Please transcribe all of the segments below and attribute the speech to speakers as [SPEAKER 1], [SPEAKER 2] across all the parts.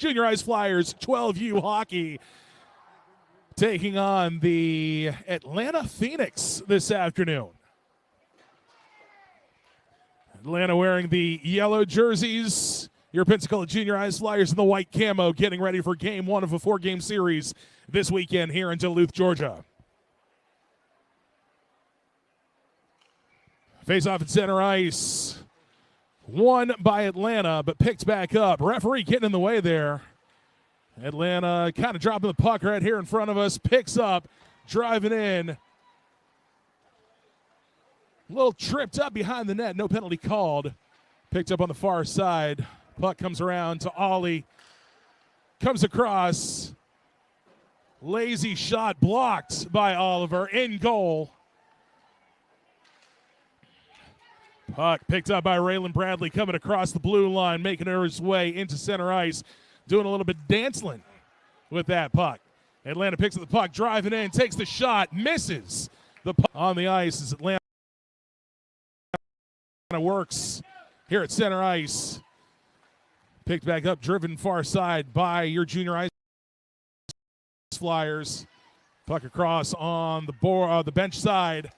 [SPEAKER 1] Junior Ice Flyers 12U hockey taking on the Atlanta Phoenix this afternoon. Atlanta wearing the yellow jerseys. Your Pensacola Junior Ice Flyers in the white camo, getting ready for game one of a 4-game series this weekend here in Duluth, Georgia. Face off at center ice. Won by Atlanta, but picked back up. Referee getting in the way there. Atlanta kind of dropping the puck right here in front of us. Picks up, driving in. A little tripped up behind the net. No penalty called. Picked up on the far side. Puck comes around to Ollie. Comes across. Lazy shot blocked by Oliver. In goal. Puck picked up by Raylan Bradley coming across the blue line, making his way into center ice. Doing a little bit of dancing with that puck. Atlanta picks up the puck, driving in, takes the shot, misses. The puck on the ice as Atlanta works here at center ice. Picked back up, driven far side by your Junior Ice Flyers. Puck across on the bench side.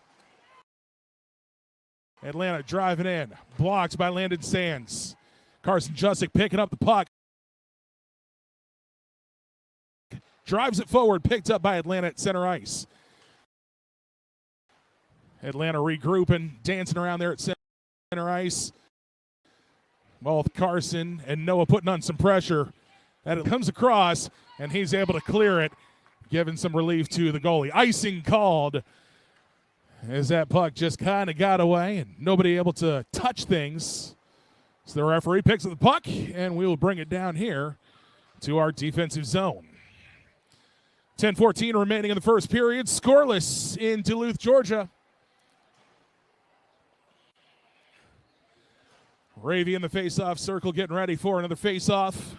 [SPEAKER 1] Atlanta driving in, blocked by Landon Sands. Carson Jusick picking up the puck. Drives it forward, picked up by Atlanta at center ice. Atlanta regrouping, dancing around there at center ice. Both Carson and Noah putting on some pressure. And it comes across, and he's able to clear it, giving some relief to the goalie. Icing called as that puck just kind of got away and nobody able to touch things. So the referee picks up the puck, and we will bring it down here to our defensive zone. 10:14 remaining in the first period. Scoreless in Duluth, Georgia. Ravy in the face-off circle, getting ready for another face-off.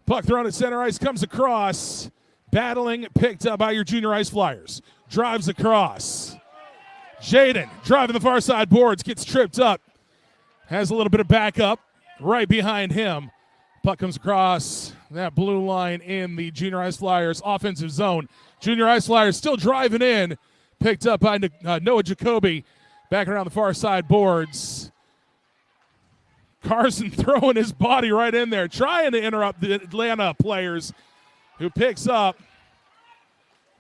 [SPEAKER 1] Puck thrown at center ice, comes across. Battling, picked up by your Junior Ice Flyers. Drives across. Jaden driving the far side boards, gets tripped up. Has a little bit of backup right behind him. Puck comes across that blue line in the Junior Ice Flyers offensive zone. Junior Ice Flyers still driving in. Picked up by Noah Jacoby. Back around the far side boards. Carson throwing his body right in there, trying to interrupt the Atlanta players, who picks up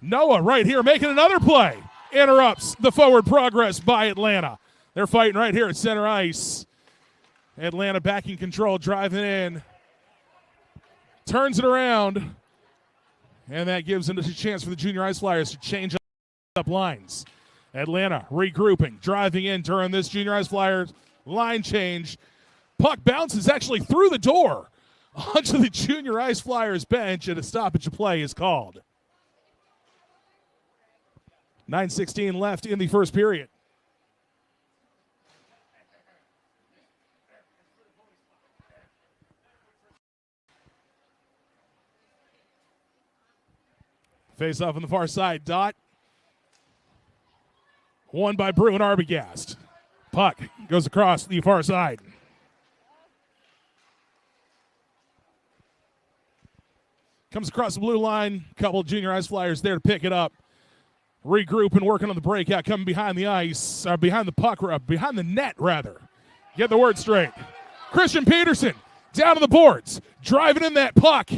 [SPEAKER 1] Noah right here, making another play. Interrupts the forward progress by Atlanta. They're fighting right here at center ice. Atlanta back in control, driving in. Turns it around. And that gives them a chance for the Junior Ice Flyers to change up lines. Atlanta regrouping, driving in during this Junior Ice Flyers line change. Puck bounces actually through the door onto the Junior Ice Flyers bench, and a stoppage of play is called. 9:16 left in the first period. Face off on the far side. Dot. Won by Bruin Arbogast. Puck goes across the far side. Comes across the blue line. Couple of Junior Ice Flyers there to pick it up. Regroup and working on the breakout. Coming behind the ice. Behind the puck. Behind the net, rather. Get the word straight. Christian Peterson down to the boards. Driving in that puck.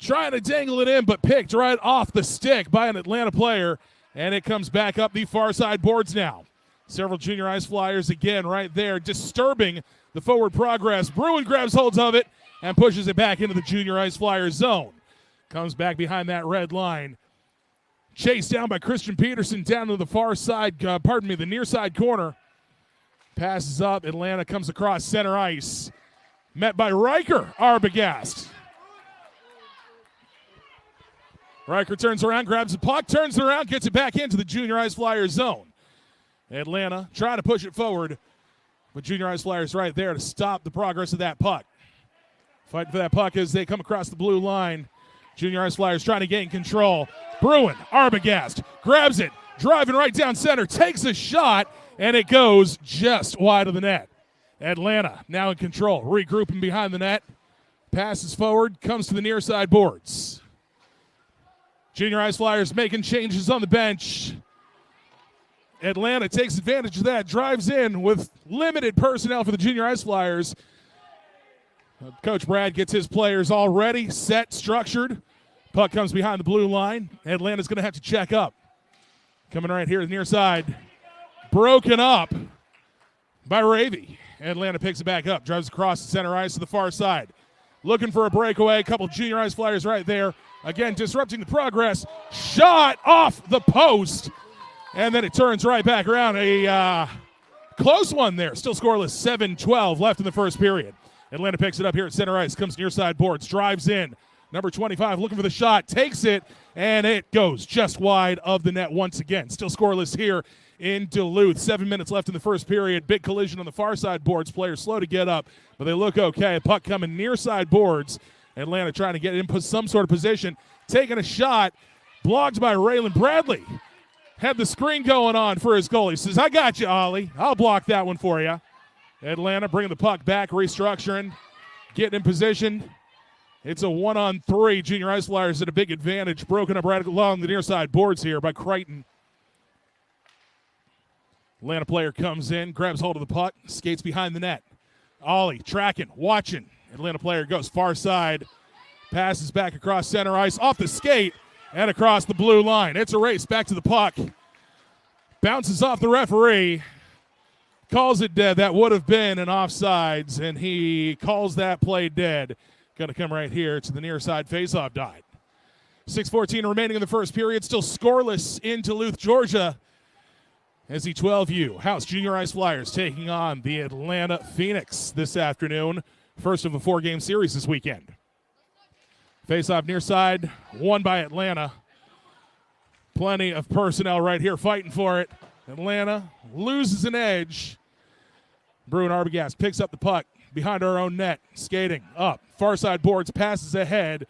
[SPEAKER 1] Trying to dangle it in, but picked right off the stick by an Atlanta player. And it comes back up the far side boards now. Several Junior Ice Flyers again right there, disturbing the forward progress. Bruin grabs holds of it and pushes it back into the Junior Ice Flyers zone. Comes back behind that red line. Chased down by Christian Peterson down to the far side, the near side corner. Passes up. Atlanta comes across center ice. Met by Riker Arbogast. Riker turns around, grabs the puck, turns it around, gets it back into the Junior Ice Flyers zone. Atlanta trying to push it forward, but Junior Ice Flyers right there to stop the progress of that puck. Fighting for that puck as they come across the blue line. Junior Ice Flyers trying to gain control. Bruin, Arbogast, grabs it, driving right down center, takes a shot, and it goes just wide of the net. Atlanta now in control, regrouping behind the net. Passes forward, comes to the near side boards. Junior High Flyers making changes on the bench. Atlanta takes advantage of that, drives in with limited personnel for the Junior High Flyers. Coach Brad gets his players all ready, set, structured. Puck comes behind the blue line. Atlanta's going to have to check up. Coming right here to the near side. Broken up by Ravy. Atlanta picks it back up, drives across the center ice to the far side. Looking for a breakaway. A couple Junior High Flyers right there. Again, disrupting the progress. Shot off the post. And then it turns right back around. A close one there. Still scoreless. 7-12 left in the first period. Atlanta picks it up here at center ice. Comes near side boards. Drives in. Number 25 looking for the shot. Takes it. And it goes just wide of the net once again. Still scoreless here in Duluth. 7 minutes left in the first period. Big collision on the far side boards. Players slow to get up, but they look okay. Puck coming near side boards. Atlanta trying to get in some sort of position. Taking a shot. Blocked by Raylan Bradley. Had the screen going on for his goalie. Says, I got you, Ollie. I'll block that one for you. Atlanta bringing the puck back, restructuring, getting in position. It's a 1-on-3. Junior High Flyers at a big advantage. Broken up right along the near side boards here by Crichton. Atlanta player comes in, grabs hold of the puck, skates behind the net. Ollie tracking, watching. Atlanta player goes far side, passes back across center ice, off the skate, and across the blue line. It's a race back to the puck. Bounces off the referee. Calls it dead. That would have been an offsides, and he calls that play dead. Going to come right here to the near side faceoff dot. 6:14 remaining in the first period. Still scoreless in Duluth, Georgia. As the 12U House Junior High Flyers taking on the Atlanta Phoenix this afternoon. First of a 4-game series this weekend. Face-off near side, won by Atlanta. Plenty of personnel right here fighting for it. Atlanta loses an edge. Bruin Arbogast picks up the puck behind our own net, skating up. Far side boards, passes ahead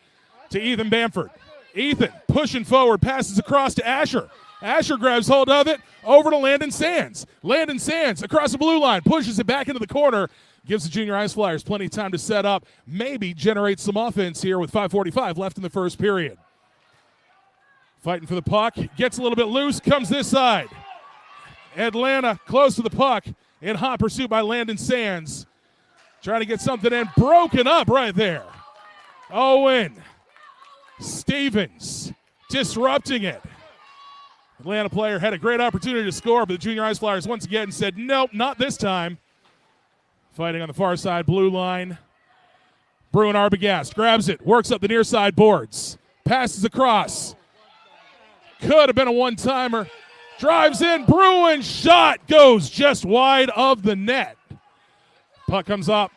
[SPEAKER 1] to Ethan Bamford. Ethan pushing forward, passes across to Asher. Asher grabs hold of it, over to Landon Sands. Landon Sands across the blue line, pushes it back into the corner, gives the Junior High Flyers plenty of time to set up, maybe generate some offense here with 5:45 left in the first period. Fighting for the puck, gets a little bit loose, comes this side. Atlanta close to the puck, in hot pursuit by Landon Sands. Trying to get something in, broken up right there. Owen Stevens disrupting it. Atlanta player had a great opportunity to score, but the Junior High Flyers once again said, nope, not this time. Fighting on the far side blue line. Bruin Arbogast grabs it, works up the near side boards, passes across. Could have been a one-timer. Drives in, Bruin shot goes just wide of the net. Puck comes up,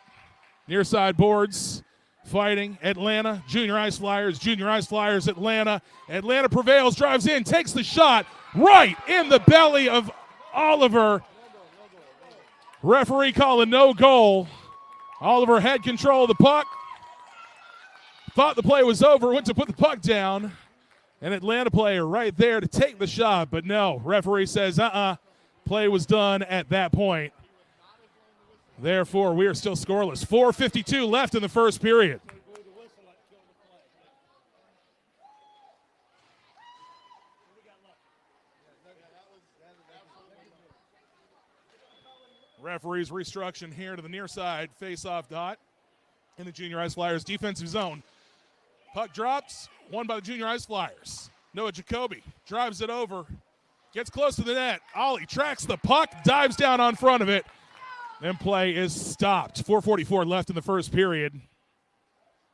[SPEAKER 1] near side boards. Fighting Atlanta, Junior High Flyers, Atlanta. Atlanta prevails, drives in, takes the shot right in the belly of Oliver. Referee calling no goal. Oliver had control of the puck. Thought the play was over, went to put the puck down. An Atlanta player right there to take the shot, but no. Referee says, play was done at that point. Therefore, we are still scoreless. 4:52 left in the first period. Referees restructuring here to the near side face-off dot in the Junior High Flyers defensive zone. Puck drops, won by the Junior High Flyers. Noah Jacoby drives it over, gets close to the net. Ollie tracks the puck, dives down on front of it. Then play is stopped. 4:44 left in the first period.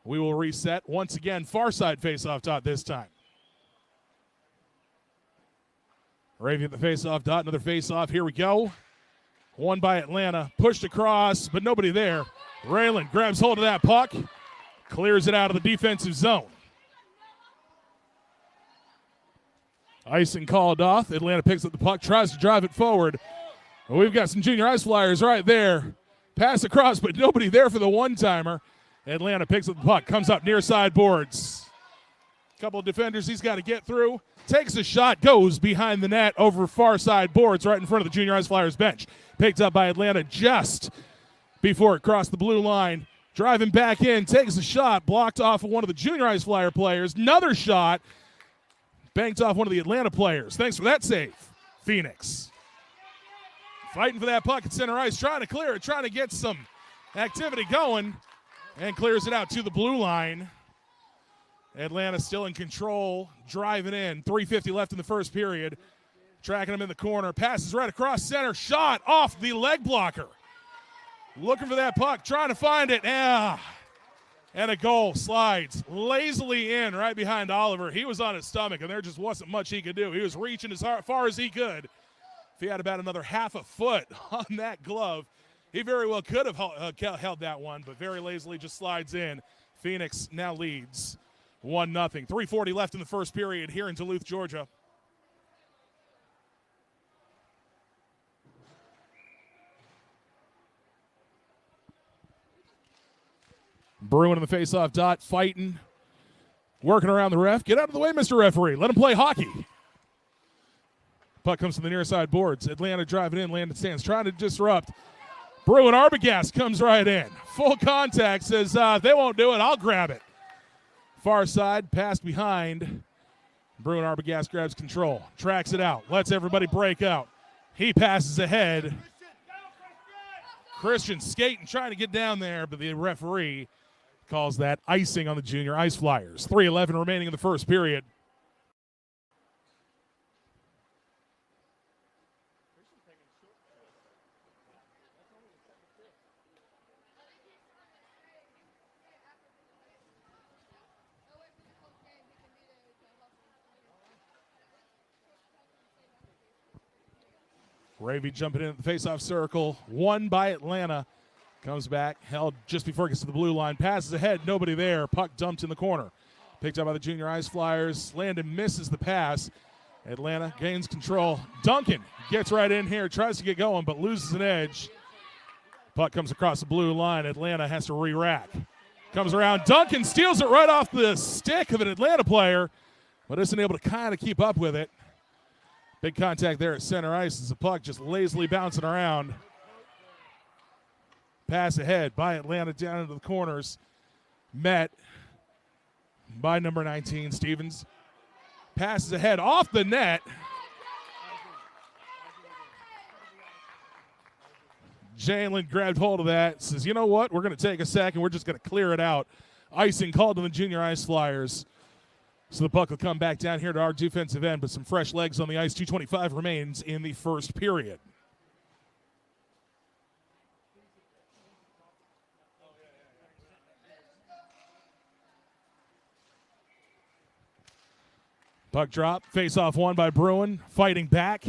[SPEAKER 1] We will reset. Once again, far side face-off dot this time. Ravy at the face-off dot. Another face-off. Here we go. Won by Atlanta. Pushed across, but nobody there. Raylan grabs hold of that puck. Clears it out of the defensive zone. Icing called off. Atlanta picks up the puck, tries to drive it forward. We've got some Junior High Flyers right there. Pass across, but nobody there for the one-timer. Atlanta picks up the puck, comes up near side boards. Couple of defenders he's got to get through. Takes a shot, goes behind the net over far side boards right in front of the Junior High Flyers bench. Picked up by Atlanta just before it crossed the blue line. Driving back in, takes a shot, blocked off of one of the junior ice flyer players. Another shot, banked off one of the Atlanta players. Thanks for that save, Phoenix. Fighting for that puck at center ice, trying to clear it, trying to get some activity going, and clears it out to the blue line. Atlanta still in control, driving in. 3:50 left in the first period. Tracking him in the corner, passes right across center, shot off the leg blocker. Looking for that puck, trying to find it. And a goal slides lazily in right behind Oliver. He was on his stomach, and there just wasn't much he could do. He was reaching as far as he could. If he had about another half a foot on that glove, he very well could have held that one, but very lazily just slides in. Phoenix now leads 1-0. 3:40 left in the first period here in Duluth, Georgia. Bruin in the face-off dot, fighting, working around the ref. Get out of the way, Mr. Referee. Let him play hockey. Puck comes to the near side boards. Atlanta driving in, Landon stands, trying to disrupt. Bruin Arbogast comes right in. Full contact, says, they won't do it, I'll grab it. Far side, pass behind. Bruin Arbogast grabs control, tracks it out, lets everybody break out. He passes ahead. Christian skating, trying to get down there, but the referee calls that icing on the junior ice flyers. 3:11 remaining in the first period. Ravy jumping in at the face-off circle, won by Atlanta. Comes back, held just before it gets to the blue line, passes ahead, nobody there. Puck dumped in the corner. Picked up by the junior ice flyers. Landon misses the pass. Atlanta gains control. Duncan gets right in here, tries to get going, but loses an edge. Puck comes across the blue line. Atlanta has to re-rack. Comes around. Duncan steals it right off the stick of an Atlanta player, but isn't able to kind of keep up with it. Big contact there at center ice as the puck just lazily bouncing around. Pass ahead by Atlanta down into the corners. Met by number 19, Stevens. Passes ahead off the net. Jalen grabbed hold of that. Says, you know what? We're going to take a second. We're just going to clear it out. Icing called to the junior ice flyers. So the puck will come back down here to our defensive end, but some fresh legs on the ice. 2:25 remains in the first period. Puck drop, face-off won by Bruin, fighting back.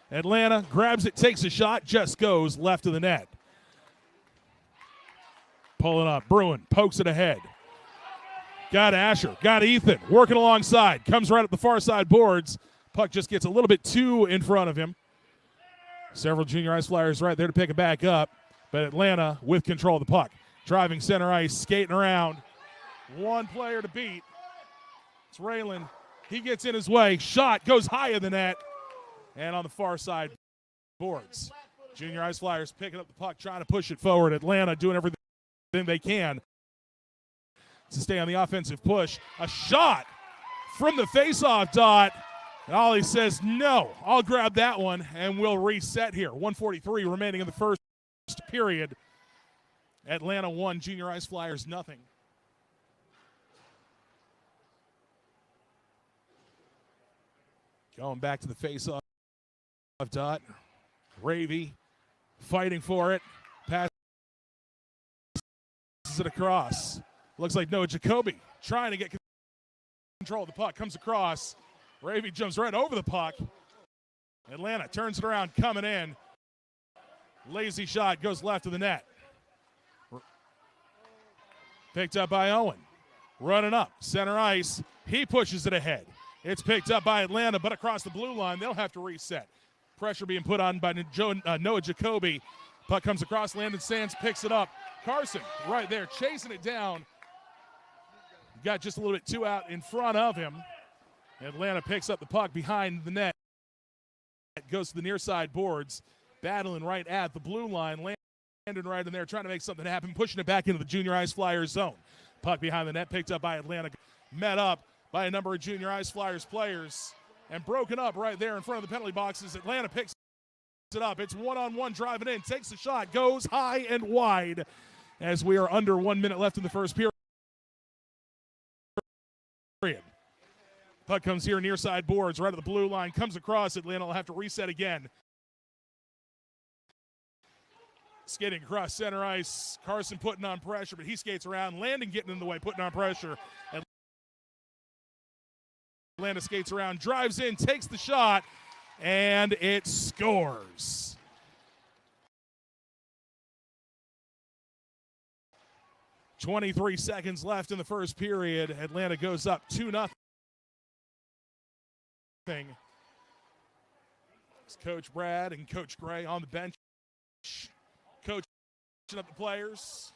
[SPEAKER 1] Atlanta grabs it, takes a shot, just goes left of the net. Pulling up, Bruin pokes it ahead. Got Asher, got Ethan, working alongside, comes right up the far side boards. Puck just gets a little bit too in front of him. Several junior ice flyers right there to pick it back up, but Atlanta with control of the puck. Driving center ice, skating around. One player to beat. It's Raylan. He gets in his way. Shot goes high in the net. And on the far side boards. Junior ice flyers picking up the puck, trying to push it forward. Atlanta doing everything they can to stay on the offensive push. A shot from the face-off dot. And Ollie says, no, I'll grab that one, and we'll reset here. 1:43 remaining in the first period. Atlanta 1, Junior Ice Flyers nothing. Going back to the face-off dot. Ravy fighting for it. Passes it across. Looks like Noah Jacoby trying to get control of the puck. Comes across. Ravy jumps right over the puck. Atlanta turns it around, coming in. Lazy shot goes left of the net. Picked up by Owen. Running up, center ice. He pushes it ahead. It's picked up by Atlanta, but across the blue line, they'll have to reset. Pressure being put on by Noah Jacoby. Puck comes across, Landon Sands picks it up. Carson right there, chasing it down. Got just a little bit too out in front of him. Atlanta picks up the puck behind the net. Goes to the near side boards, battling right at the blue line. right in there, trying to make something happen, pushing it back into the Junior Ice Flyers zone. Puck behind the net, picked up by Atlanta, met up by a number of Junior Ice Flyers players, and broken up right there in front of the penalty boxes. Atlanta picks it up. It's one-on-one driving in, takes the shot, goes high and wide as we are under 1 minute left in the first period. Puck comes here near side boards, right at the blue line, comes across. Atlanta will have to reset again. Skating across center ice, Carson putting on pressure, but he skates around. Landon getting in the way, putting on pressure. Atlanta skates around, drives in, takes the shot, and it scores. .23 seconds left in the first period. Atlanta goes up 2-0. It's Coach Brad and Coach Gray on the bench. Coaching up the players.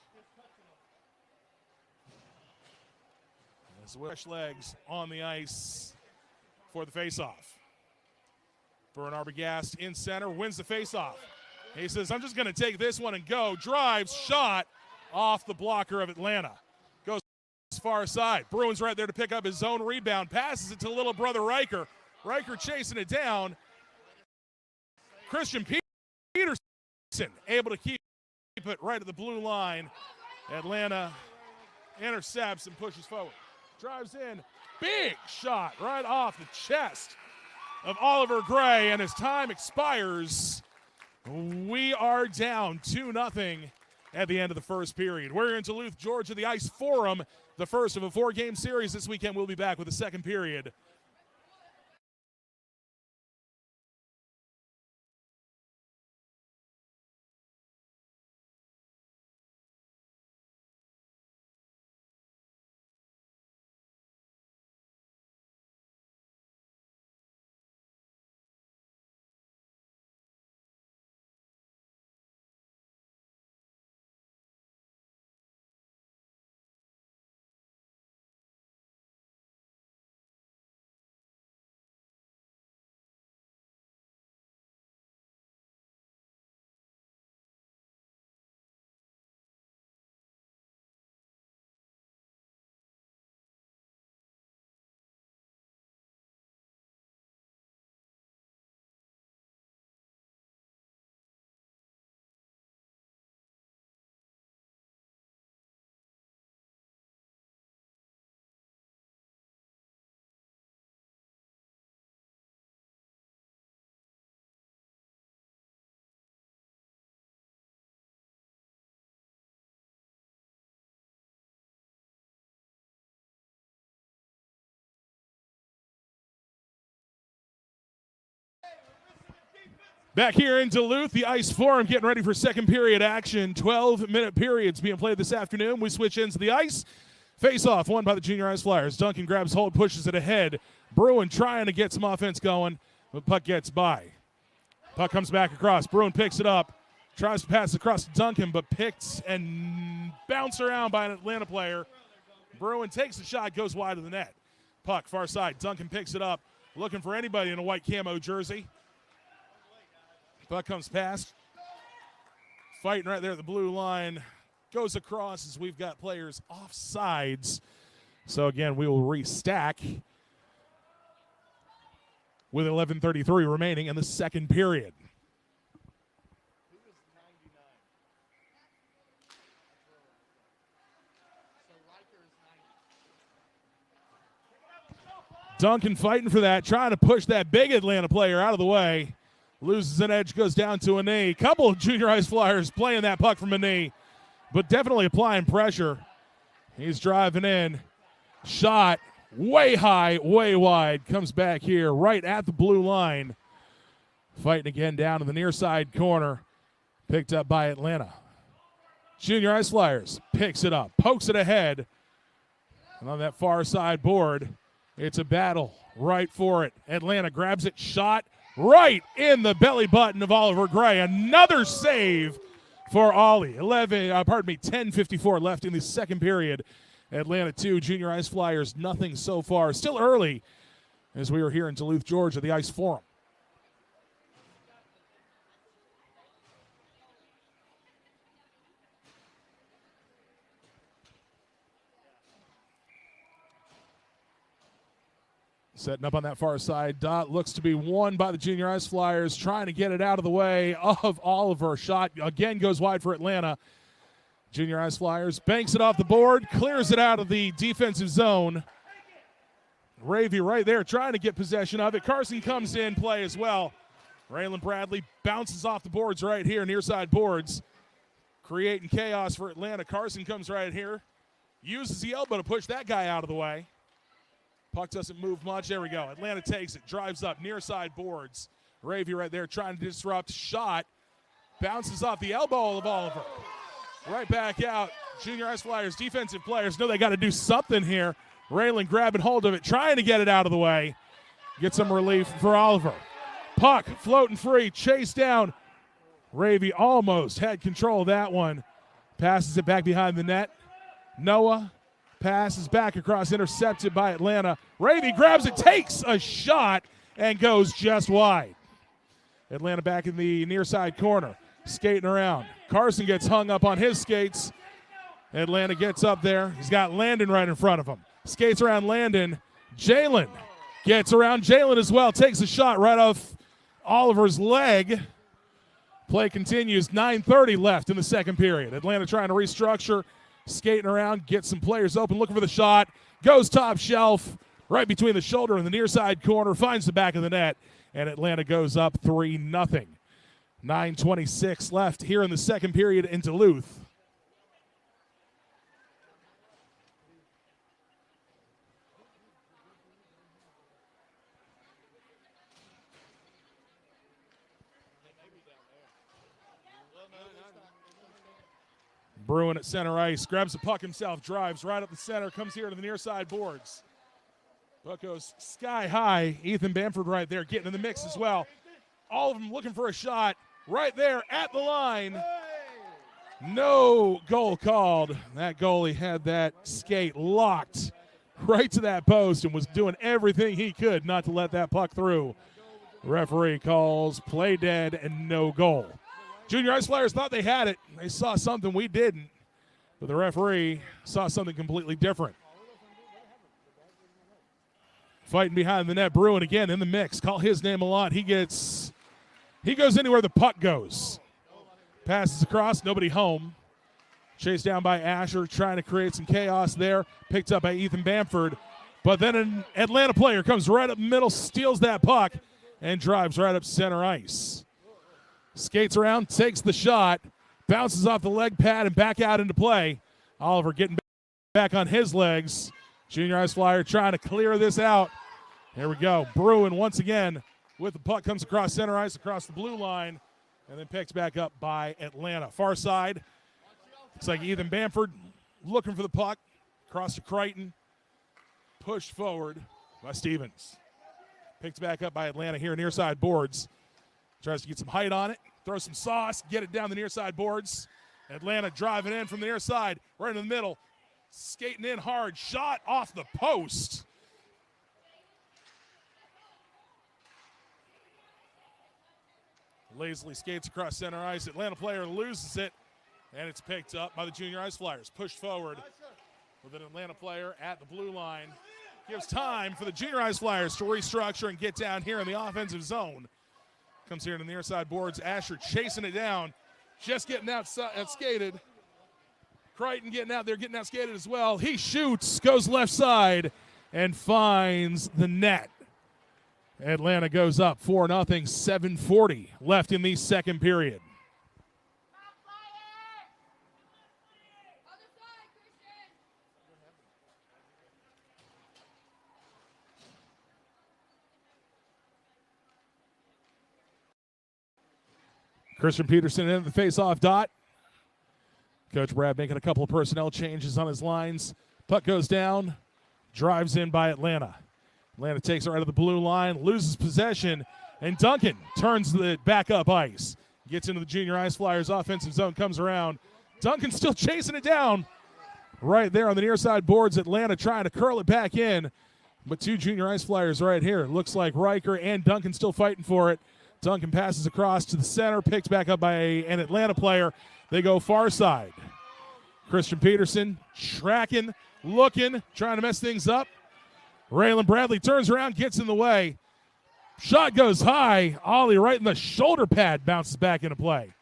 [SPEAKER 1] As fresh legs on the ice for the faceoff. Bernard Arbogast in center, wins the faceoff. He says, I'm just going to take this one and go. Drives, shot off the blocker of Atlanta. Goes far side. Bruins right there to pick up his own rebound. Passes it to little brother Riker. Riker chasing it down. Christian Peterson able to keep it right at the blue line. Atlanta intercepts and pushes forward. Drives in. Big shot right off the chest of Oliver Gray, and as time expires, we are down 2-0 at the end of the first period. We're in Duluth, Georgia, the Ice Forum, the first of a 4-game series this weekend. We'll be back with the second period. Back here in Duluth, the Ice Forum getting ready for second period action. 12-minute periods being played this afternoon. We switch into the ice. Face-off won by the Junior Ice Flyers. Duncan grabs hold, pushes it ahead. Bruin trying to get some offense going, but puck gets by. Puck comes back across. Bruin picks it up, tries to pass across to Duncan, but picked and bounced around by an Atlanta player. Bruin takes the shot, goes wide of the net. Puck far side. Duncan picks it up, looking for anybody in a white camo jersey. Puck comes past. Fighting right there at the blue line. Goes across as we've got players off sides. So again, we will restack with 11:33 remaining in the second period. Duncan fighting for that, trying to push that big Atlanta player out of the way. Loses an edge, goes down to a knee. Couple of Junior Ice Flyers playing that puck from a knee, but definitely applying pressure. He's driving in. Shot way high, way wide. Comes back here right at the blue line. Fighting again down in the near side corner. Picked up by Atlanta. Junior Ice Flyers picks it up, pokes it ahead. And on that far side board, it's a battle right for it. Atlanta grabs it, shot right in the belly button of Oliver Gray. Another save for Ollie. 10:54 left in the second period. Atlanta 2, Junior Ice Flyers nothing so far. Still early as we are here in Duluth, Georgia, the Ice Forum. Setting up on that far side. Dot looks to be won by the Junior Ice Flyers, trying to get it out of the way of Oliver. Shot again goes wide for Atlanta. Junior Ice Flyers banks it off the board, clears it out of the defensive zone. Ravy right there trying to get possession of it. Carson comes in play as well. Raylan Bradley bounces off the boards right here, near side boards, creating chaos for Atlanta. Carson comes right here, uses the elbow to push that guy out of the way. Puck doesn't move much. There we go. Atlanta takes it, drives up, near side boards. Ravy right there trying to disrupt. Shot. Bounces off the elbow of Oliver. Right back out. Junior Ice Flyers defensive players know they got to do something here. Raylan grabbing hold of it, trying to get it out of the way. Get some relief for Oliver. Puck floating free, chased down. Ravy almost had control of that one. Passes it back behind the net. Noah passes back across, intercepted by Atlanta. Ravy grabs it, takes a shot, and goes just wide. Atlanta back in the near side corner, skating around. Carson gets hung up on his skates. Atlanta gets up there. He's got Landon right in front of him. Skates around Landon. Jalen gets around Jalen as well. Takes a shot right off Oliver's leg. Play continues. 9:30 left in the second period. Atlanta trying to restructure. Skating around, gets some players open, looking for the shot. Goes top shelf, right between the shoulder and the near side corner. Finds the back of the net, and Atlanta goes up 3-0. 9:26 left here in the second period in Duluth. Bruin at center ice, grabs the puck himself, drives right up the center, comes here to the near side boards. Puck goes sky high. Ethan Bamford right there getting in the mix as well. All of them looking for a shot right there at the line. No goal called. That goalie had that skate locked right to that post and was doing everything he could not to let that puck through. Referee calls play dead and no goal. Junior Ice Flyers thought they had it. They saw something we didn't, but the referee saw something completely different. Fighting behind the net, Bruin again in the mix. Call his name a lot. He goes anywhere the puck goes. Passes across, nobody home. Chased down by Asher, trying to create some chaos there. Picked up by Ethan Bamford. But then an Atlanta player comes right up the middle, steals that puck, and drives right up center ice. Skates around, takes the shot, bounces off the leg pad and back out into play. Oliver getting back on his legs. Junior Ice Flyer trying to clear this out. Here we go. Bruin once again with the puck, comes across center ice, across the blue line, and then picks back up by Atlanta. Far side, looks like Ethan Bamford looking for the puck. Across to Crichton. Pushed forward by Stevens. Picked back up by Atlanta here near side boards. Tries to get some height on it, throw some sauce, get it down the near side boards. Atlanta driving in from the near side, right in the middle. Skating in hard, shot off the post. Lazily skates across center ice. Atlanta player loses it, and it's picked up by the Junior Ice Flyers. Pushed forward with an Atlanta player at the blue line. Gives time for the Junior Ice Flyers to restructure and get down here in the offensive zone. Comes here to the near side boards. Asher chasing it down. Just getting out-skated. Crichton getting out there, getting out-skated as well. He shoots, goes left side, and finds the net. Atlanta goes up 4-0, 7:40 left in the second period. Christian Peterson in the face-off dot. Coach Brad making a couple of personnel changes on his lines. Puck goes down, drives in by Atlanta. Atlanta takes it right to the blue line, loses possession, and Duncan turns the back up ice. Gets into the Junior Ice Flyers offensive zone, comes around. Duncan still chasing it down. Right there on the near side boards, Atlanta trying to curl it back in. But two Junior Ice Flyers right here. Looks like Riker and Duncan still fighting for it. Duncan passes across to the center, picked back up by an Atlanta player. They go far side. Christian Peterson tracking, looking, trying to mess things up. Raylan Bradley turns around, gets in the way. Shot goes high. Ollie right in the shoulder pad, bounces back into play.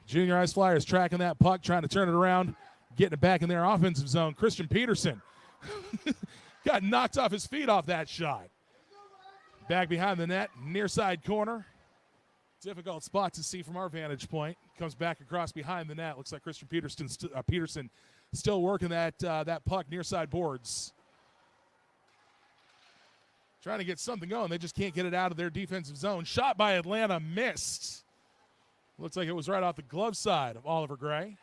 [SPEAKER 1] Junior Ice Flyers tracking that puck, trying to turn it around, getting it back in their offensive zone. Christian Peterson got knocked off his feet off that shot. Back behind the net, near side corner. Difficult spot to see from our vantage point. Comes back across behind the net. Looks like Christian Peterson still working that puck near side boards. Trying to get something going. They just can't get it out of their defensive zone. Shot by Atlanta, missed. Looks like it was right off the glove side of Oliver Gray.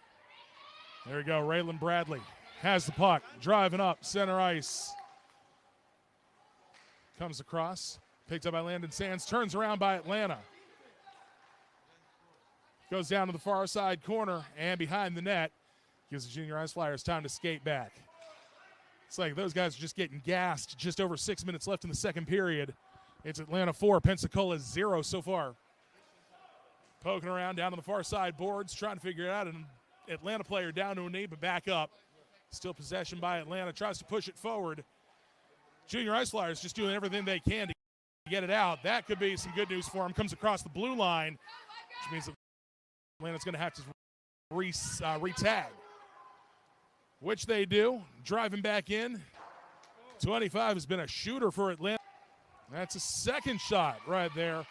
[SPEAKER 1] There we go. Raylan Bradley has the puck, driving up center ice. Comes across, picked up by Landon Sands, turns around by Atlanta. Goes down to the far side corner and behind the net. Gives the Junior Ice Flyers time to skate back. It's like those guys are just getting gassed. Just over 6 minutes left in the second period. It's Atlanta 4, Pensacola 0 so far. Poking around down on the far side boards, trying to figure it out. An Atlanta player down to a knee, but back up. Still possession by Atlanta. Tries to push it forward. Junior Ice Flyers just doing everything they can to get it out. That could be some good news for them. Comes across the blue line, which means Atlanta's going to have to re-tag. Which they do. Driving back in. 25 has been a shooter for Atlanta. That's a second shot right there.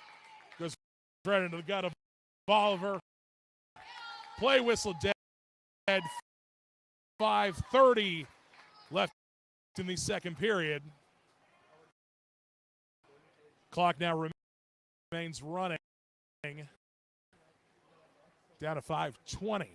[SPEAKER 1] Goes right into the gut of Oliver. Play whistle dead. 5:30 left in the second period. Clock now remains running. Down to 5:20.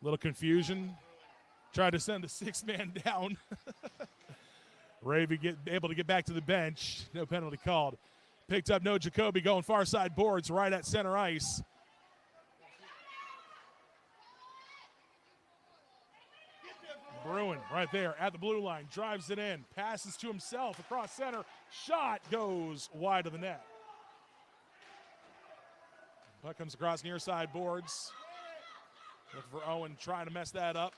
[SPEAKER 1] Little confusion. Tried to send a six-man down. Ravy able to get back to the bench. No penalty called. Picked up No Jacoby going far side boards right at center ice. Bruin right there at the blue line. Drives it in. Passes to himself across center. Shot goes wide of the net. Puck comes across near side boards. Looking for Owen, trying to mess that up.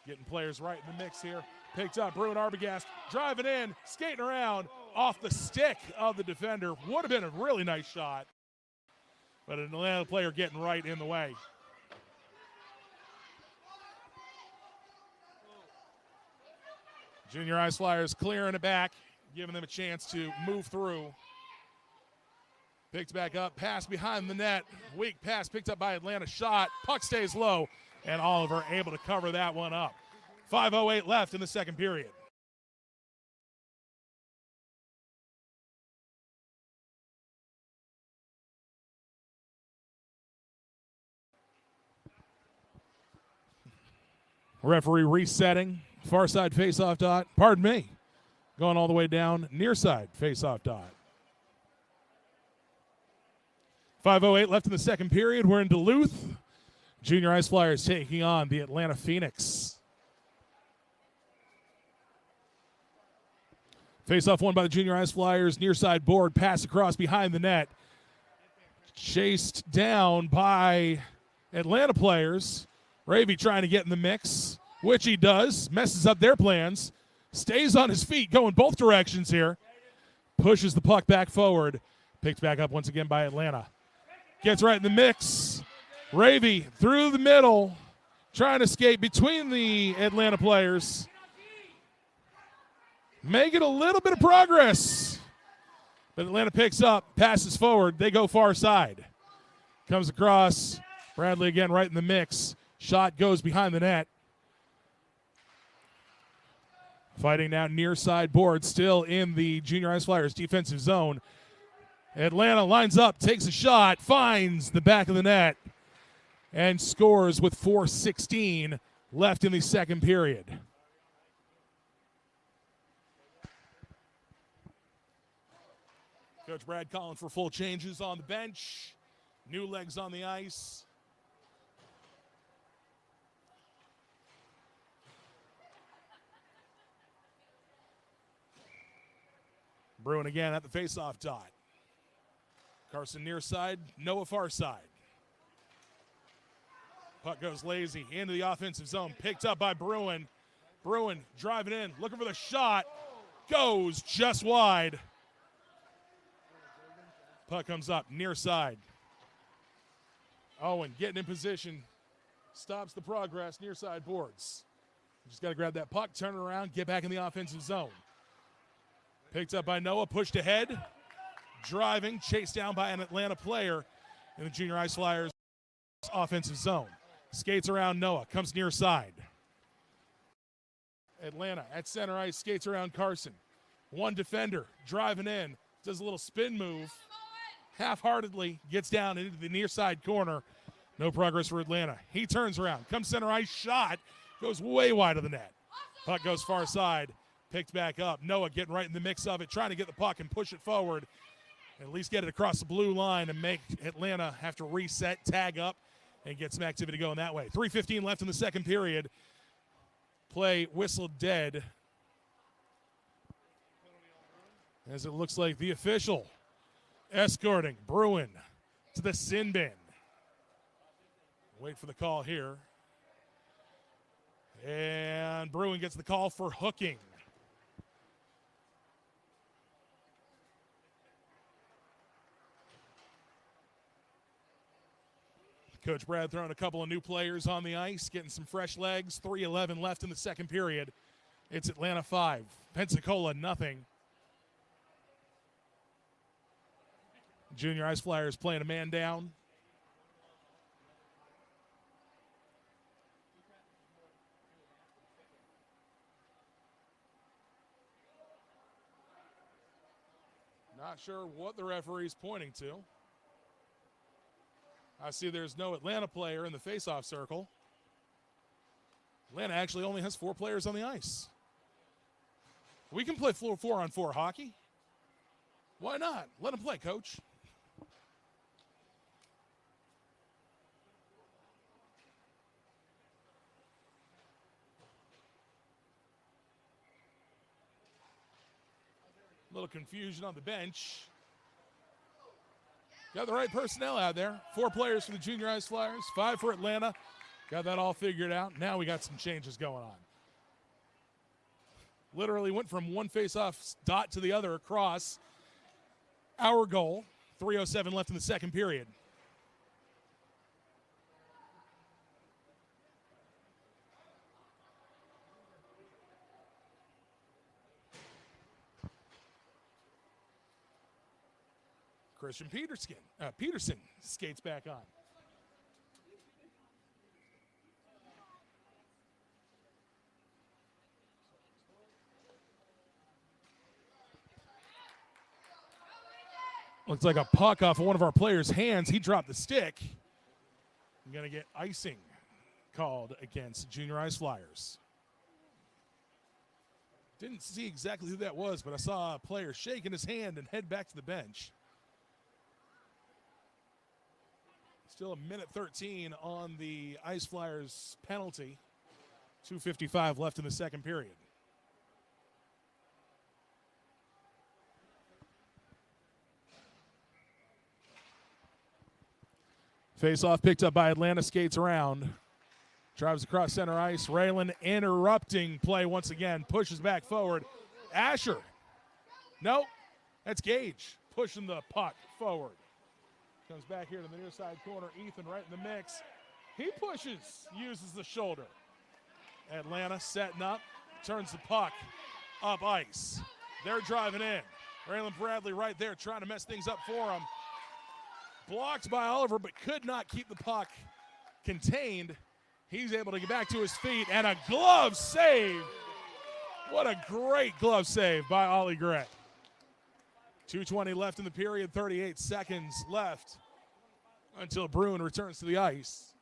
[SPEAKER 1] Getting players right in the mix here. Picked up, Bruin Arbogast, driving in, skating around, off the stick of the defender. Would have been a really nice shot. But an Atlanta player getting right in the way. Junior Ice Flyers clearing it back, giving them a chance to move through. Picked back up, pass behind the net. Weak pass picked up by Atlanta. Shot, puck stays low, and Oliver able to cover that one up. 5:08 left in the second period. Referee resetting. Far side face-off dot. Pardon me. Going all the way down. Near side face-off dot. 5:08 left in the second period. We're in Duluth. Junior Ice Flyers taking on the Atlanta Phoenix. Face-off won by the Junior Ice Flyers. Near side board. Pass across behind the net. Chased down by Atlanta players. Ravy trying to get in the mix, which he does. Messes up their plans. Stays on his feet, going both directions here. Pushes the puck back forward. Picked back up once again by Atlanta. Gets right in the mix. Ravy through the middle, trying to skate between the Atlanta players. Making a little bit of progress. But Atlanta picks up, passes forward. They go far side. Comes across. Bradley again right in the mix. Shot goes behind the net. Fighting now near side board, still in the Junior Ice Flyers defensive zone. Atlanta lines up, takes a shot, finds the back of the net, and scores with 4:16 left in the second period. Coach Brad calling for full changes on the bench. New legs on the ice. Bruin again at the faceoff dot. Carson near side, Noah far side. Puck goes lazy into the offensive zone, picked up by Bruin. Bruin driving in, looking for the shot, goes just wide. Puck comes up near side. Owen getting in position, stops the progress near side boards. Just got to grab that puck, turn it around, get back in the offensive zone. Picked up by Noah, pushed ahead, driving, chased down by an Atlanta player in the Junior Ice Flyers offensive zone. Skates around Noah, comes near side. Atlanta at center ice, skates around Carson. One defender driving in, does a little spin move, half-heartedly gets down into the near side corner. No progress for Atlanta. He turns around, comes center ice, shot, goes way wide of the net. Puck goes far side, picked back up. Noah getting right in the mix of it, trying to get the puck and push it forward, at least get it across the blue line and make Atlanta have to reset, tag up, and get some activity going that way. 3:15 left in the second period. Play whistled dead, as it looks like the official escorting Bruin to the sin bin. Wait for the call here. And Bruin gets the call for hooking. Coach Brad throwing a couple of new players on the ice, getting some fresh legs. 3:11 left in the second period. It's Atlanta 5, Pensacola nothing. Junior Ice Flyers playing a man down. Not sure what the referee's pointing to. I see there's no Atlanta player in the faceoff circle. Atlanta actually only has 4 players on the ice. We can play 4-on-4 hockey. Why not? Let them play, coach. A little confusion on the bench. Got the right personnel out there. 4 players for the Junior Ice Flyers, 5 for Atlanta. Got that all figured out. Now we got some changes going on. Literally went from one face-off dot to the other across our goal. 3:07 left in the second period. Christian Peterson skates back on. Looks like a puck off of one of our players' hands. He dropped the stick. I'm going to get icing called against Junior Ice Flyers. Didn't see exactly who that was, but I saw a player shaking his hand and head back to the bench. Still a minute 13 on the Ice Flyers penalty. 2:55 left in the second period. Face-off picked up by Atlanta, skates around. Drives across center ice. Raylan interrupting play once again. Pushes back forward. Asher. Nope. That's Gage pushing the puck forward. Comes back here to the near side corner. Ethan right in the mix. He pushes, uses the shoulder. Atlanta setting up, turns the puck up ice. They're driving in. Raylan Bradley right there trying to mess things up for him. Blocked by Oliver, but could not keep the puck contained. He's able to get back to his feet, and a glove save. What a great glove save by Ollie Gray. 2:20 left in the period, 38 seconds left until Bruin returns to the ice.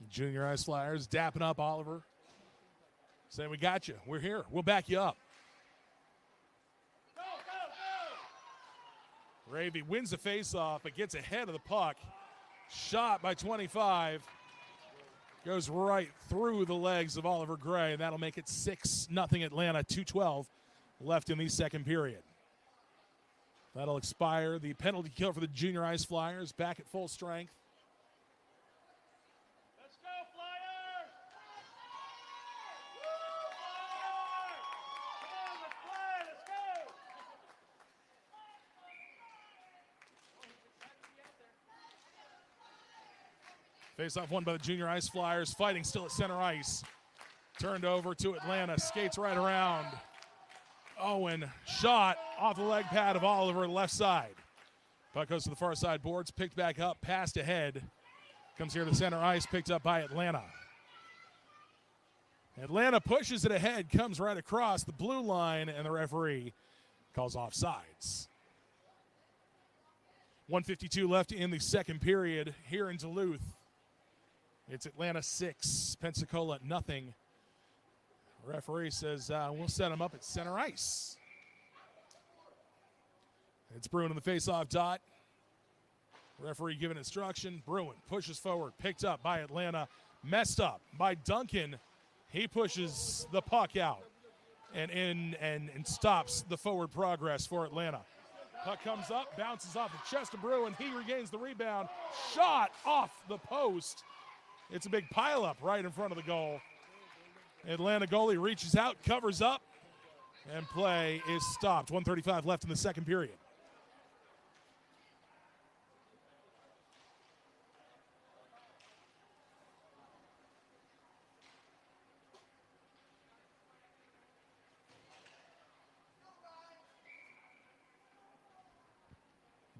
[SPEAKER 1] Junior Ice Flyers dapping up Oliver, saying, we got you. We're here. We'll back you up. Ravy wins the faceoff, but gets ahead of the puck. Shot by 25. Goes right through the legs of Oliver Gray. That'll make it 6-0 Atlanta, 2:12 left in the second period. That'll expire. The penalty kill for the Junior Ice Flyers back at full strength.
[SPEAKER 2] Let's go, Flyers! Come on, let's play, let's go!
[SPEAKER 1] Face-off won by the Junior Ice Flyers. Fighting still at center ice. Turned over to Atlanta. Skates right around. Owen shot off the leg pad of Oliver, left side. Puck goes to the far side boards. Picked back up. Passed ahead. Comes here to center ice. Picked up by Atlanta. Atlanta pushes it ahead. Comes right across the blue line. And the referee calls offsides. 1:52 left in the second period here in Duluth. It's Atlanta 6, Pensacola nothing. Referee says we'll set him up at center ice. It's Bruin in the faceoff dot. Referee giving instruction. Bruin pushes forward, picked up by Atlanta, messed up by Duncan. He pushes the puck out and stops the forward progress for Atlanta. Puck comes up, bounces off the chest of Bruin. He regains the rebound. Shot off the post. It's a big pileup right in front of the goal. Atlanta goalie reaches out, covers up, and play is stopped. 1:35 left in the second period.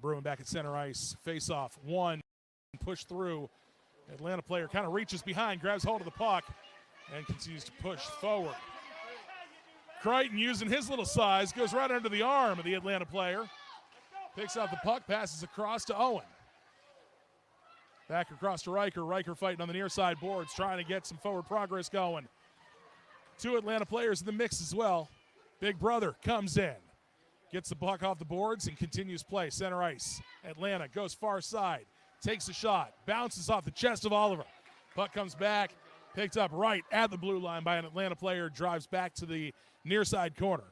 [SPEAKER 1] Bruin back at center ice. Face off. One. Push through. Atlanta player kind of reaches behind, grabs hold of the puck, and continues to push forward. Crichton, using his little size, goes right under the arm of the Atlanta player. Picks out the puck, passes across to Owen. Back across to Riker. Riker fighting on the near side boards, trying to get some forward progress going. Two Atlanta players in the mix as well. Big brother comes in. Gets the puck off the boards and continues play. Center ice. Atlanta goes far side. Takes a shot. Bounces off the chest of Oliver. Puck comes back. Picked up right at the blue line by an Atlanta player. Drives back to the near side corner.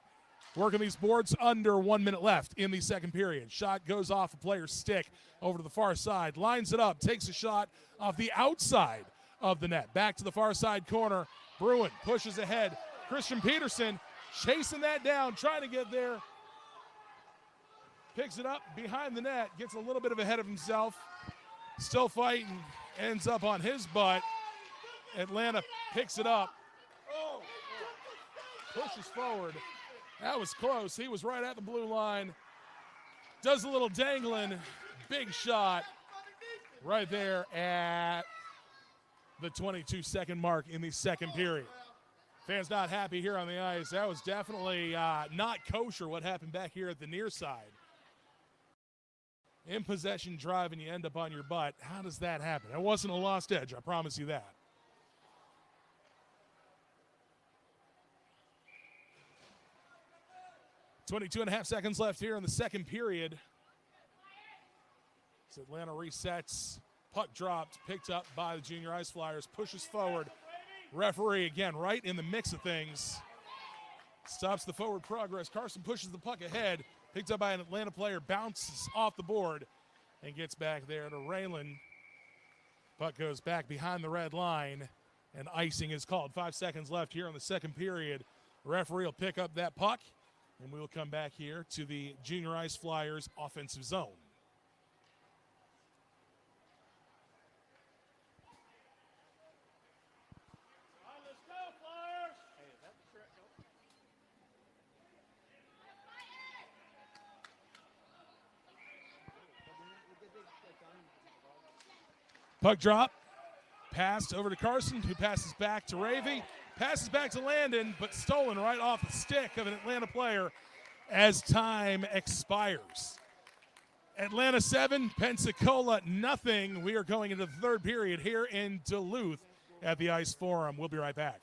[SPEAKER 1] Working these boards under 1 minute left in the second period. Shot goes off a player's stick over to the far side. Lines it up. Takes a shot off the outside of the net. Back to the far side corner. Bruin pushes ahead. Christian Peterson chasing that down. Trying to get there. Picks it up behind the net. Gets a little bit of ahead of himself. Still fighting. Ends up on his butt. Atlanta picks it up. Pushes forward. That was close. He was right at the blue line. Does a little dangling. Big shot right there at the 22-second mark in the second period. Fans not happy here on the ice. That was definitely not kosher what happened back here at the near side. In possession drive and you end up on your butt. How does that happen? It wasn't a lost edge, I promise you that. .22.5 seconds left here in the second period. As Atlanta resets. Puck dropped, picked up by the Junior Ice Flyers. Pushes forward. Referee again right in the mix of things. Stops the forward progress. Carson pushes the puck ahead. Picked up by an Atlanta player, bounces off the board, and gets back there to Raylan. Puck goes back behind the red line, and icing is called. 5 seconds left here in the second period. The referee will pick up that puck, and we will come back here to the Junior Ice Flyers offensive zone.
[SPEAKER 2] Let's go, Flyers! Hey, is that the correct goal?
[SPEAKER 1] Puck drop, passed over to Carson, who passes back to Ravy, passes back to Landon, but stolen right off the stick of an Atlanta player as time expires. Atlanta 7, Pensacola nothing. We are going into the third period here in Duluth at the Ice Forum. We'll be right back.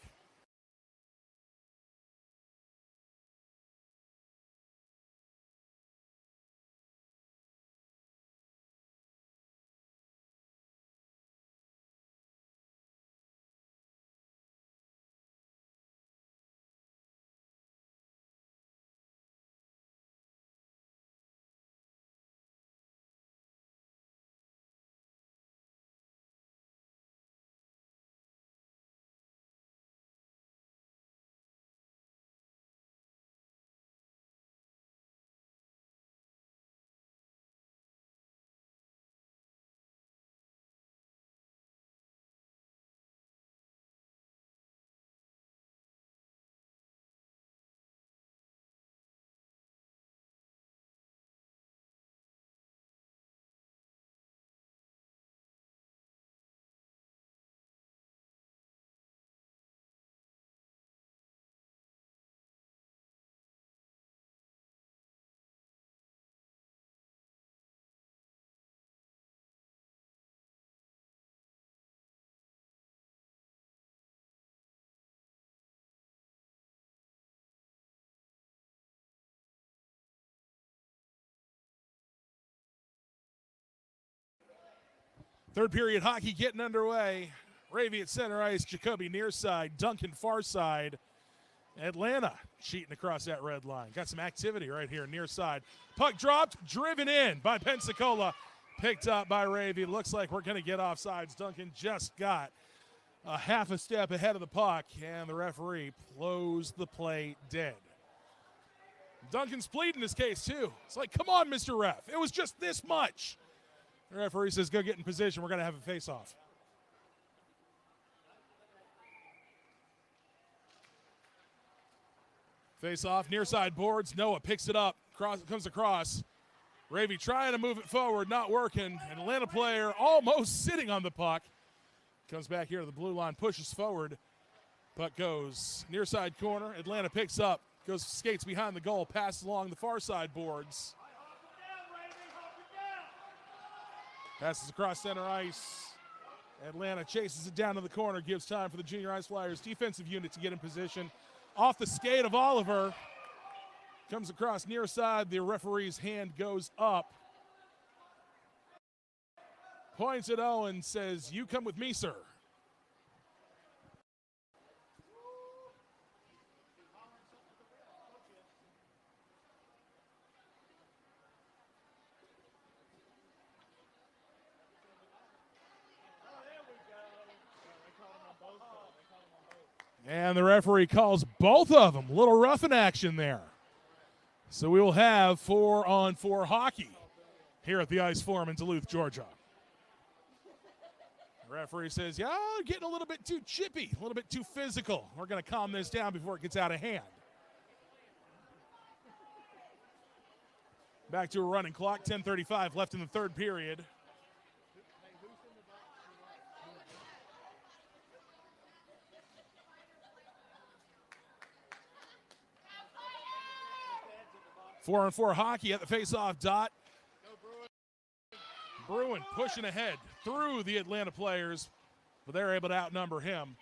[SPEAKER 1] Third period hockey getting underway. Ravy at center ice, Jacoby near side, Duncan far side. Atlanta cheating across that red line. Got some activity right here near side. Puck dropped, driven in by Pensacola. Picked up by Ravy. Looks like we're going to get offsides. Duncan just got a half a step ahead of the puck, and the referee closed the play dead. Duncan's pleading his case, too. It's like, come on, Mr. Ref. It was just this much. The referee says, go get in position. We're going to have a face-off. Face-off, near side boards. Noah picks it up, comes across. Ravy trying to move it forward, not working. An Atlanta player almost sitting on the puck. Comes back here to the blue line, pushes forward. Puck goes near side corner. Atlanta picks up, goes skates behind the goal, passes along the far side boards. Passes across center ice. Atlanta chases it down to the corner, gives time for the Junior Ice Flyers defensive unit to get in position. Off the skate of Oliver. Comes across near side. The referee's hand goes up. Points at Owen, says, you come with me, sir. And the referee calls both of them. Little roughing action there. So we will have 4-on-4 hockey here at the Ice Forum in Duluth, Georgia. The referee says, yeah, getting a little bit too chippy, a little bit too physical. We're going to calm this down before it gets out of hand. Back to a running clock, 10:35 left in the third period. Four-on-4 hockey at the face-off dot. Bruin pushing ahead through the Atlanta players, but they're able to outnumber him.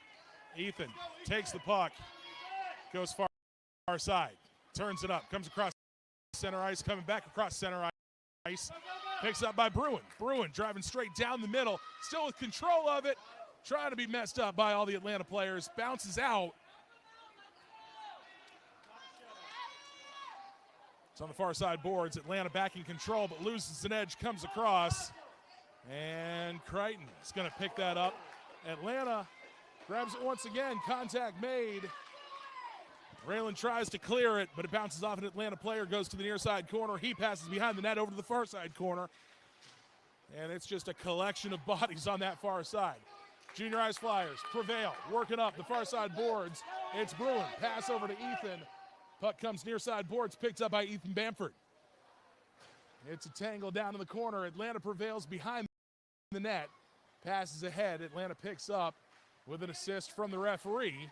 [SPEAKER 1] Ethan takes the puck, goes far side, turns it up, comes across center ice, coming back across center ice, picks up by Bruin. Bruin driving straight down the middle, still with control of it, trying to be messed up by all the Atlanta players, bounces out. It's on the far side boards. Atlanta back in control, but loses an edge, comes across. And Crichton is going to pick that up. Atlanta grabs it once again. Contact made. Raylan tries to clear it, but it bounces off an Atlanta player, goes to the near side corner. He passes behind the net over to the far side corner. And it's just a collection of bodies on that far side. Junior Ice Flyers prevail, working up the far side boards. It's Bruin. Pass over to Ethan. Puck comes near side boards, picked up by Ethan Bamford. It's a tangle down in the corner. Atlanta prevails behind the net. Passes ahead. Atlanta picks up with an assist from the referee.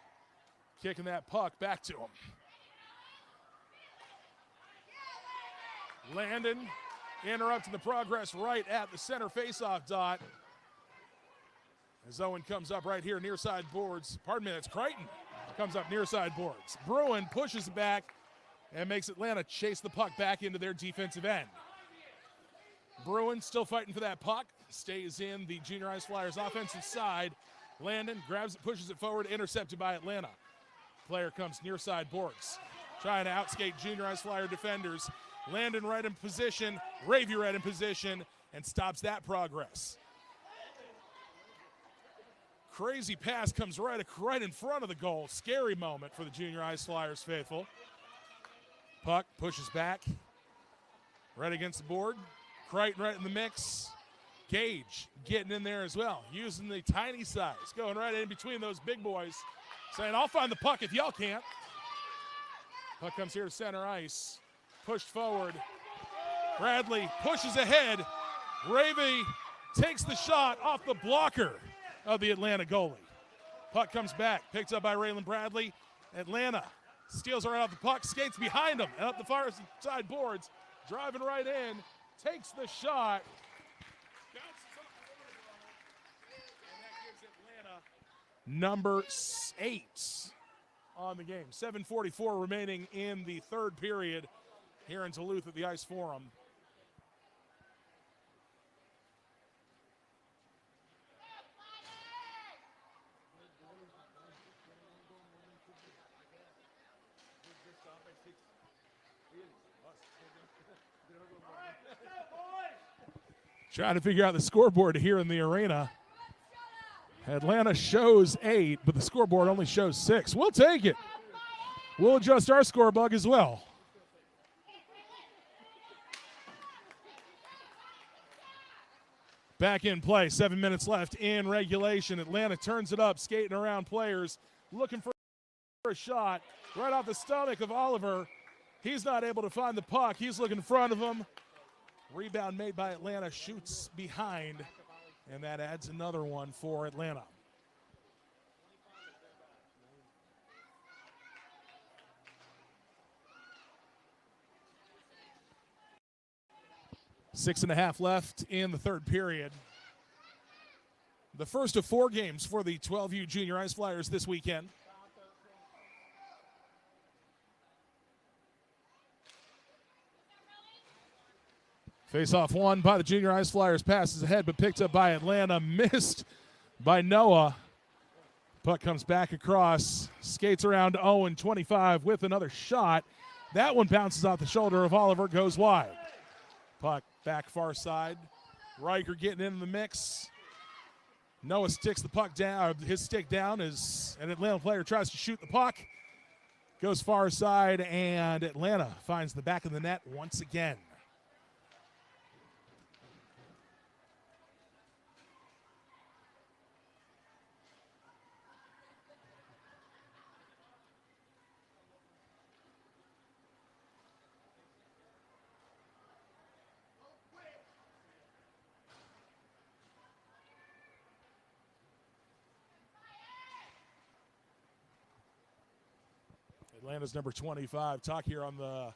[SPEAKER 1] Kicking that puck back to him. Landon interrupting the progress right at the center faceoff dot. As Owen comes up right here near side boards. Pardon me, that's Crichton. Comes up near side boards. Bruin pushes it back and makes Atlanta chase the puck back into their defensive end. Bruin still fighting for that puck. Stays in the Junior Ice Flyers offensive side. Landon grabs it, pushes it forward, intercepted by Atlanta. Player comes near side boards. Trying to outskate Junior Ice Flyer defenders. Landon right in position, Ravy right in position, and stops that progress. Crazy pass comes right in front of the goal. Scary moment for the Junior Ice Flyers faithful. Puck pushes back. Right against the board. Crichton right in the mix. Gage getting in there as well. Using the tiny size. Going right in between those big boys. Saying, I'll find the puck if y'all can't. Puck comes here to center ice. Pushed forward. Bradley pushes ahead. Ravy takes the shot off the blocker of the Atlanta goalie. Puck comes back, picked up by Raylan Bradley. Atlanta steals right off the puck, skates behind him and up the far side boards, driving right in, takes the shot, bounces off the and that gives Atlanta number 8 on the game. 7:44 remaining in the third period here in Duluth at the Ice Forum. Trying to figure out the scoreboard here in the arena. Atlanta shows 8, but the scoreboard only shows 6. We'll take it. We'll adjust our score bug as well. Back in play, 7 minutes left in regulation. Atlanta turns it up, skating around players, looking for a shot right off the stomach of Oliver. He's not able to find the puck. He's looking in front of him. Rebound made by Atlanta, shoots behind, and that adds another one for Atlanta. Six and a half left in the third period. The first of 4 games for the 12U Junior Ice Flyers this weekend. Face-off won by the Junior Ice Flyers. Passes ahead, but picked up by Atlanta. Missed by Noah. Puck comes back across. Skates around Owen, 25, with another shot. That one bounces off the shoulder of Oliver, goes wide. Puck back far side. Riker getting in the mix. Noah sticks the puck down, his stick down as an Atlanta player tries to shoot the puck. Goes far side, and Atlanta finds the back of the net once again. Atlanta's number 25. Talk here on the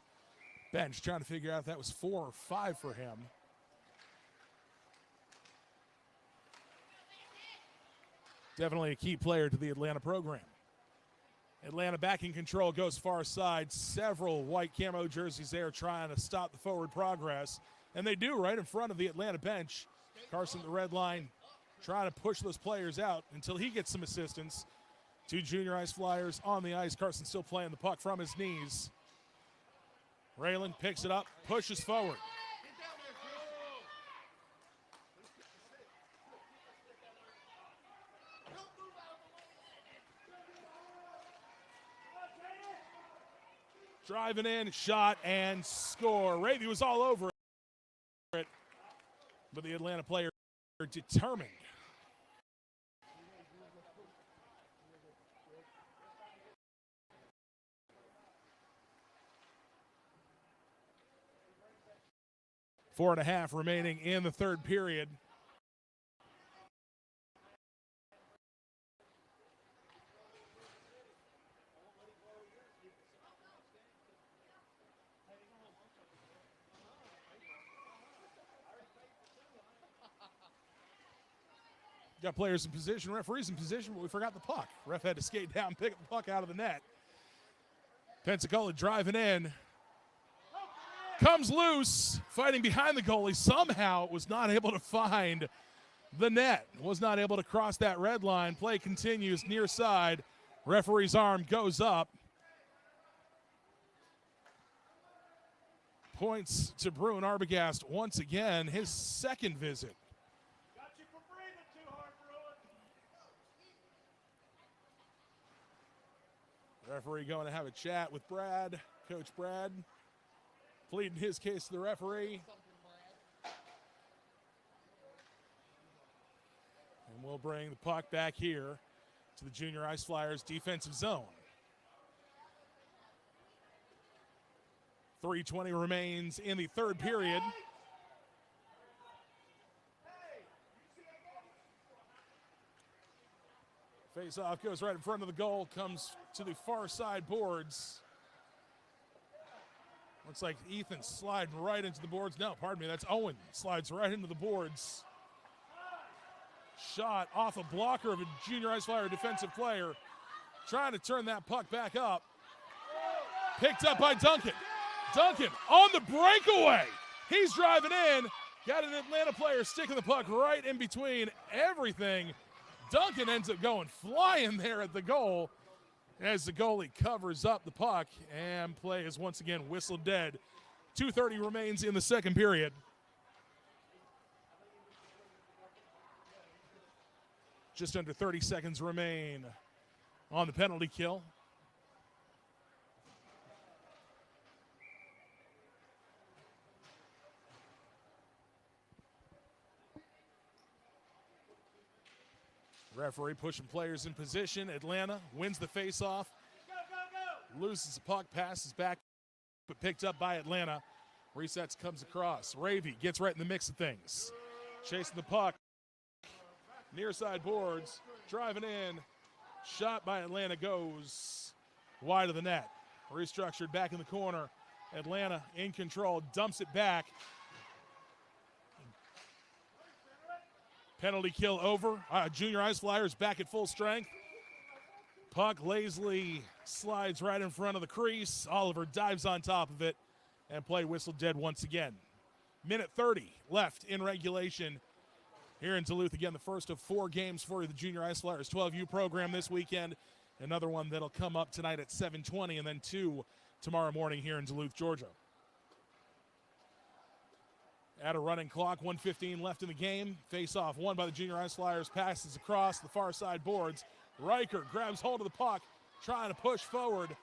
[SPEAKER 1] bench, trying to figure out if that was 4 or 5 for him. Definitely a key player to the Atlanta program. Atlanta back in control, goes far side. Several white camo jerseys there trying to stop the forward progress. And they do right in front of the Atlanta bench. Carson at the red line trying to push those players out until he gets some assistance. 2 Junior Ice Flyers on the ice. Carson still playing the puck from his knees. Raylan picks it up, pushes forward. Driving in, shot, and score. Ravy was all over it, but the Atlanta player determined. Four and a half remaining in the third period. Got players in position, referees in position, but we forgot the puck. Ref had to skate down, pick up the puck out of the net. Pensacola driving in. Comes loose, fighting behind the goalie. Somehow was not able to find the net. Was not able to cross that red line. Play continues near side. Referee's arm goes up. Points to Bruin Arbogast once again, his second visit.
[SPEAKER 2] Got you for breathing too hard, Bruin.
[SPEAKER 1] Referee going to have a chat with Brad, Coach Brad, pleading his case to the referee. And we'll bring the puck back here to the Junior Ice Flyers defensive zone. 3:20 remains in the third period. Face-off goes right in front of the goal, comes to the far side boards. Looks like Ethan sliding right into the boards. No, pardon me, that's Owen. Slides right into the boards. Shot off a blocker of a Junior Ice Flyer defensive player. Trying to turn that puck back up. Picked up by Duncan. Duncan on the breakaway. He's driving in. Got an Atlanta player sticking the puck right in between everything. Duncan ends up going flying there at the goal as the goalie covers up the puck, and play is once again whistled dead. 2:30 remains in the second period. Just under 30 seconds remain on the penalty kill. Referee pushing players in position. Atlanta wins the faceoff. Loses the puck, passes back, but picked up by Atlanta. Resets, comes across. Ravy gets right in the mix of things. Chasing the puck. Near side boards. Driving in. Shot by Atlanta goes wide of the net. Restructured back in the corner. Atlanta in control. Dumps it back. Penalty kill over. Junior Ice Flyers back at full strength. Puck lazily slides right in front of the crease. Oliver dives on top of it, and play whistled dead once again. Minute 30 left in regulation here in Duluth. Again, the first of 4 games for the Junior Ice Flyers 12U program this weekend. Another one that'll come up tonight at 7:20, and then 2 tomorrow morning here in Duluth, Georgia. At a running clock, 1:15 left in the game. Face-off won by the Junior Ice Flyers. Passes across the far side boards. Riker grabs hold of the puck, trying to push forward.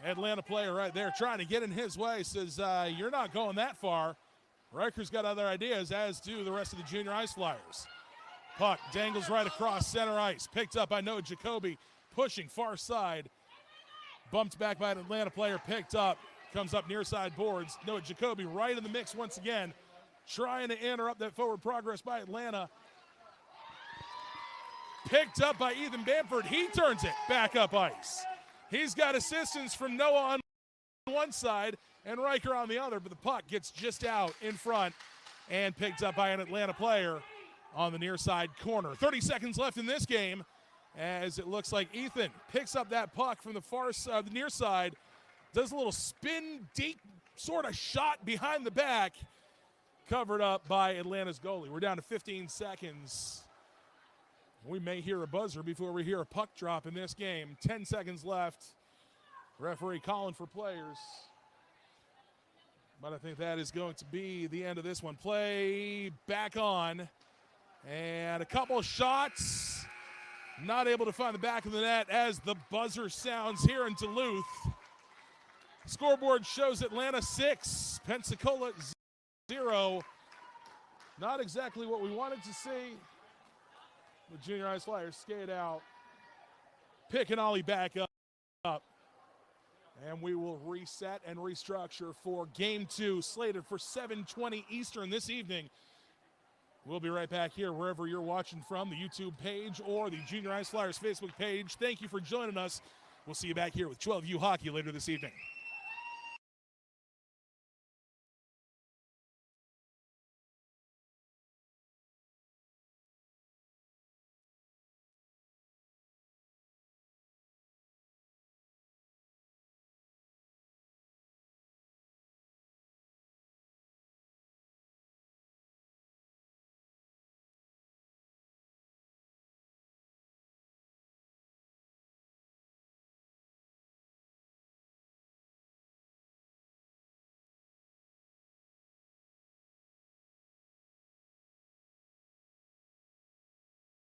[SPEAKER 1] Atlanta player right there trying to get in his way. Says, you're not going that far. Riker's got other ideas, as do the rest of the Junior Ice Flyers. Puck dangles right across center ice. Picked up by Noah Jacoby, pushing far side. Bumped back by an Atlanta player, picked up. Comes up near side boards. Noah Jacoby right in the mix once again. Trying to interrupt that forward progress by Atlanta. Picked up by Ethan Bamford. He turns it back up ice. He's got assistance from Noah on one side and Riker on the other, but the puck gets just out in front and picked up by an Atlanta player on the near side corner. 30 seconds left in this game, as it looks like Ethan picks up that puck from the near side. Does a little spin deep sort of shot behind the back, covered up by Atlanta's goalie. We're down to 15 seconds. We may hear a buzzer before we hear a puck drop in this game. 10 seconds left. Referee calling for players. But I think that is going to be the end of this one. Play back on. And a couple shots. Not able to find the back of the net as the buzzer sounds here in Duluth. Scoreboard shows Atlanta 6, Pensacola 0. Not exactly what we wanted to see. The Junior Ice Flyers skate out, pick an ollie back up. And we will reset and restructure for Game 2, slated for 7:20 Eastern this evening. We'll be right back here wherever you're watching from, the YouTube page or the Junior Ice Flyers Facebook page. Thank you for joining us. We'll see you back here with 12U Hockey later this evening.